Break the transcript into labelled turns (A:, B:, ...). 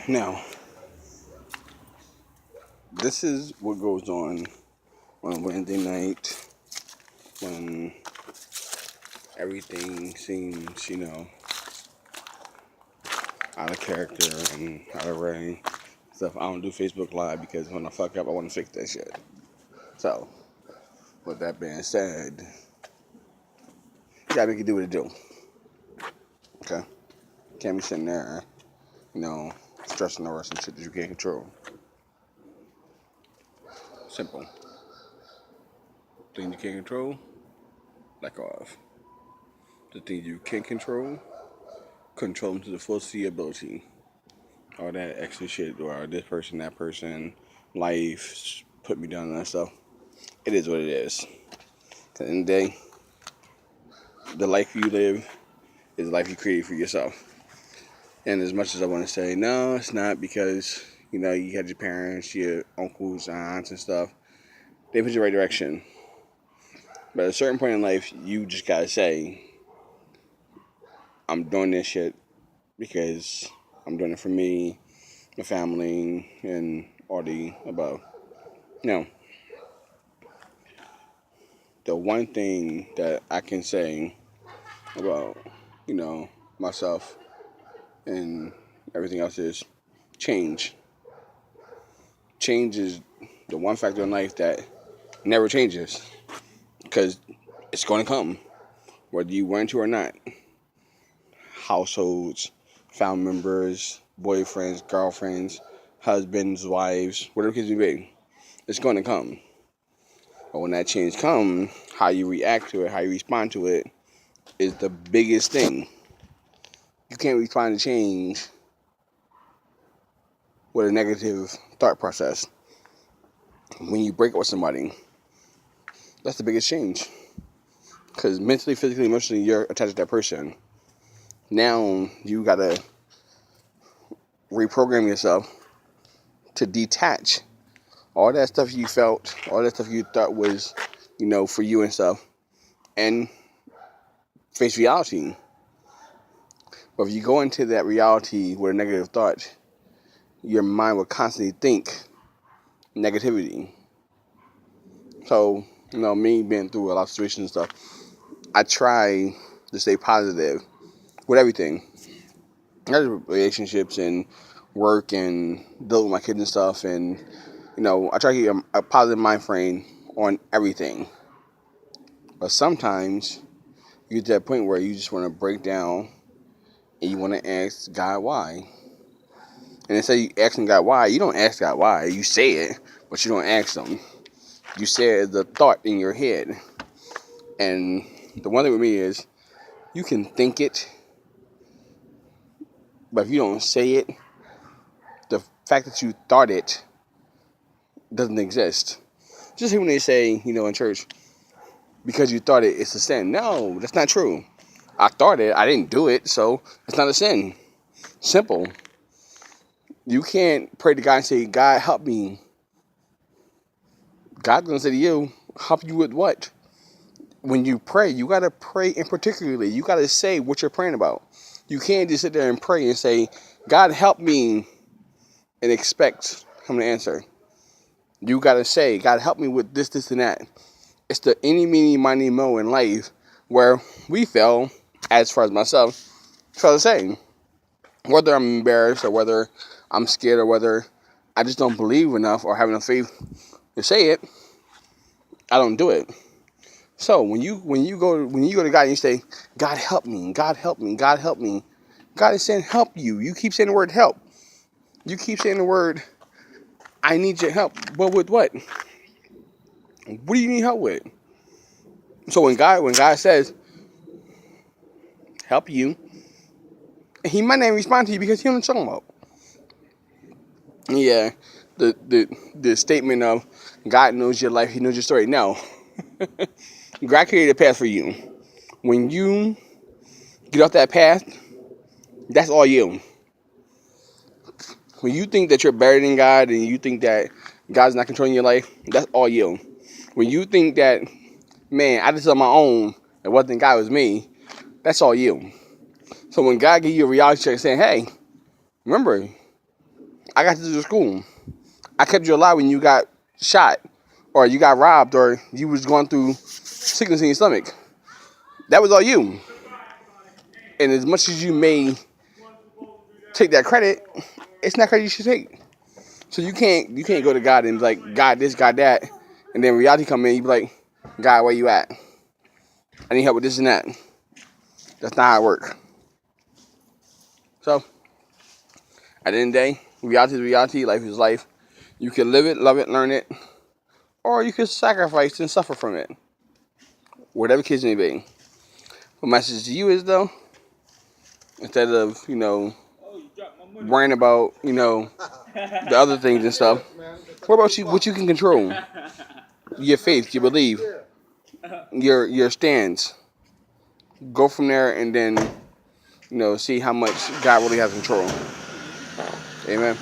A: Now, this is what goes on Wednesday night when everything seems, out of character and out of range. Stuff. I don't do Facebook Live because when I fuck up, I want to fix that shit. So, with that being said, you gotta make it do what it do. Okay? Can't be sitting there, stressing over some shit that you can't control. Simple. Things you can't control, back off. The things you can control them to the fullest of your ability. All that extra shit, or this person, that person, life, put me down and that stuff. It is what it is. 'Cause at the end of the day, the life you live is the life you create for yourself. And as much as I want to say, no, it's not because, you had your parents, your uncles, aunts, and stuff. They put you in the right direction. But at a certain point in life, you just gotta say, I'm doing this shit because I'm doing it for me, my family, and all the above. Now, the one thing that I can say about, myself and everything else is change. Change is the one factor in life that never changes because it's going to come, whether you want to or not. Households, family members, boyfriends, girlfriends, husbands, wives, whatever it may be, it's going to come. But when that change comes, how you react to it, how you respond to it, is the biggest thing. You can't respond to change with a negative thought process. When you break up with somebody, that's the biggest change. Because mentally, physically, emotionally, you're attached to that person. Now, you got to reprogram yourself to detach all that stuff you felt, all that stuff you thought was, for you and stuff, and face reality. But if you go into that reality with a negative thought, your mind will constantly think negativity. So, me being through a lot of situations and stuff, I try to stay positive with everything. Not just relationships and work and dealing with my kids and stuff. And, I try to keep a positive mind frame on everything. But sometimes you get to that point where you just want to break down and you want to ask God why. And instead of you asking God why, you don't ask God why. You say it, but you don't ask Him. You say it as a thought in your head. And the one thing with me is, you can think it, but if you don't say it, the fact that you thought it doesn't exist. Just like when they say, in church, because you thought it, it's a sin. No, that's not true. I thought it, I didn't do it, so it's not a sin. Simple. You can't pray to God and say, God, help me. God's going to say to you, help you with what? When you pray, you got to pray in particularly. You got to say what you're praying about. You can't just sit there and pray and say, God, help me, and expect Him to answer. You got to say, God, help me with this, this, and that. It's the any, meeny, miny, mo in life where we fail, as far as myself, feel the same. Whether I'm embarrassed or whether I'm scared or whether I just don't believe enough or have enough faith to say it, I don't do it. So when you go to God and you say, God help me, God help me, God help me, God is saying help you. You keep saying the word help. You keep saying the word, I need your help. But with what? What do you need help with? So when God says help you, He might not respond to you because He don't know what you're talking about. Yeah, the statement of God knows your life, He knows your story. No. God created a path for you. When you get off that path, that's all you. When you think that you're better than God and you think that God's not controlling your life, that's all you. When you think that, man, I just on my own, it wasn't God, it was me, that's all you. So when God gives you a reality check saying, hey, remember, I got you to school. I kept you alive when you got shot, or you got robbed, or you was going through sickness in your stomach. That was all you. And as much as you may take that credit, it's not credit you should take. So you can't go to God and be like, God this, God that, and then reality come in, you be like, God, where you at? I need help with this and that. That's not how it works. So at the end of the day, reality is reality, life is life. You can live it, love it, learn it, or you can sacrifice and suffer from it. Whatever case may be. My message to you is though, instead of, worrying about, the other things and stuff, what about you what you can control? Your faith, your belief, your stance. Go from there and then, see how much God really has control. Amen.